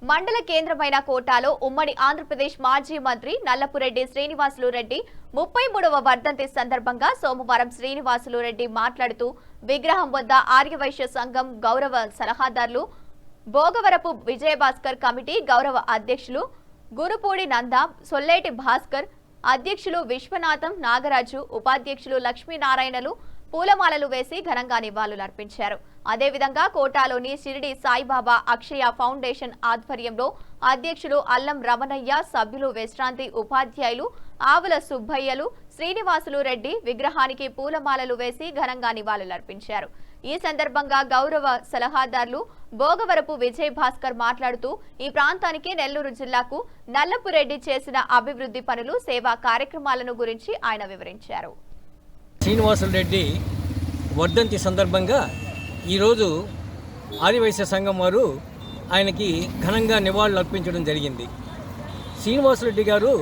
మండల కేంద్రమైన కోటాలో ఉమ్మడి ఆంధ్రప్రదేశ్ మాజీ మంత్రి నల్లపురెడ్డి శ్రీనివాసులు రెడ్డి 33వ వర్ధంతి సందర్భంగా సోమవారం శ్రీనివాసులు రెడ్డి మాట్లాడుతూ విగ్రహం వద్ద ఆర్యవైశ్య సంఘం గౌరవ సలహాదారులు భోగవరపు విజయభాస్కర్ కమిటీ గౌరవ అధ్యక్షులు గురుపూడి నంద, సొల్లేటి భాస్కర్, అధ్యక్షులు విశ్వనాథం నాగరాజు, ఉపాధ్యక్షులు లక్ష్మీనారాయణలు పూలమాలలు వేసి ఘనంగా నివాళులర్పించారు. అదేవిధంగా కోటాలోని షిరిడి సాయిబాబా అక్షయ ఫౌండేషన్ ఆధ్వర్యంలో అధ్యక్షులు అల్లం రమణయ్య, సభ్యులు విశ్రాంతి ఉపాధ్యాయులు ఆవుల సుబ్బయ్యలు శ్రీనివాసులు రెడ్డి విగ్రహానికి పూలమాలలు వేసి ఘనంగా నివాళులర్పించారు. ఈ సందర్భంగా గౌరవ సలహాదారులు భోగవరపు విజయభాస్కర్ మాట్లాడుతూ ఈ ప్రాంతానికి నెల్లూరు జిల్లాకు నల్లపురెడ్డి చేసిన అభివృద్ధి పనులు, సేవా కార్యక్రమాలను గురించి ఆయన వివరించారు. శ్రీనివాసులు రెడ్డి వర్ధంతి సందర్భంగా ఈరోజు ఆదివైశ్య సంఘం వారు ఆయనకి ఘనంగా నివాళులు అర్పించడం జరిగింది. శ్రీనివాసులు రెడ్డి గారు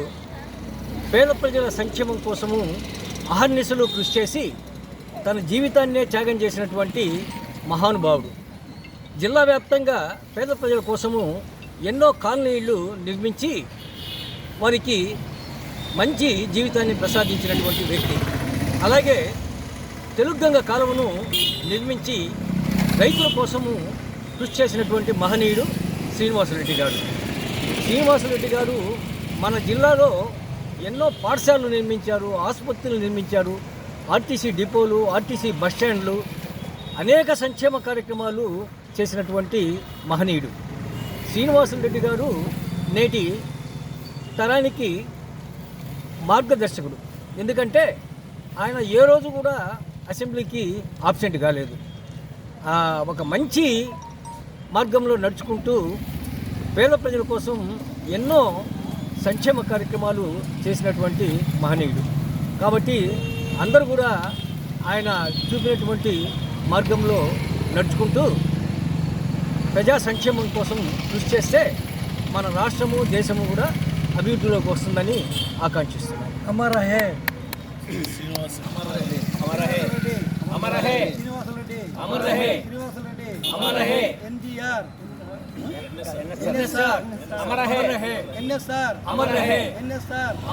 పేద ప్రజల సంక్షేమం కోసము అహర్నిశలు కృషి చేసి తన జీవితాన్నే త్యాగం చేసినటువంటి మహానుభావుడు. జిల్లా వ్యాప్తంగా పేద ప్రజల కోసము ఎన్నో కాలనీలు నిర్మించి వారికి మంచి జీవితాన్ని ప్రసాదించినటువంటి వ్యక్తి. అలాగే తెలుగుగంగ కాలువను నిర్మించి రైతుల కోసము కృషి చేసినటువంటి మహనీయుడు శ్రీనివాసులు గారు. శ్రీనివాసులు గారు మన జిల్లాలో ఎన్నో పాఠశాలలు నిర్మించారు, ఆసుపత్రులు నిర్మించారు, ఆర్టీసీ డిపోలు, ఆర్టీసీ బస్టాండ్లు, అనేక సంక్షేమ కార్యక్రమాలు చేసినటువంటి మహనీయుడు శ్రీనివాసులు గారు. నేటి తరానికి మార్గదర్శకుడు. ఎందుకంటే ఆయన ఏ రోజు కూడా అసెంబ్లీకి ఆబ్సెంట్ కాలేదు. ఒక మంచి మార్గంలో నడుచుకుంటూ పేద ప్రజల కోసం ఎన్నో సంక్షేమ కార్యక్రమాలు చేసినటువంటి మహనీయుడు. కాబట్టి అందరూ కూడా ఆయన చూపినటువంటి మార్గంలో నడుచుకుంటూ ప్రజా సంక్షేమం కోసం కృషి చేస్తే మన రాష్ట్రము, దేశము కూడా అభివృద్ధిలోకి వస్తుందని ఆకాంక్షిస్తున్నాను. అమర్ హే అమర్ రహే, అమర్ రహే, అమర్ రహే, అమర్ రహే, అమర్ రహే, ఎన్టీఆర్, ఎన్ఎస్ఆర్, అమర్ రహే, ఎన్ఎస్ఆర్, అమర్ రహే, ఎన్ఎస్ఆర్.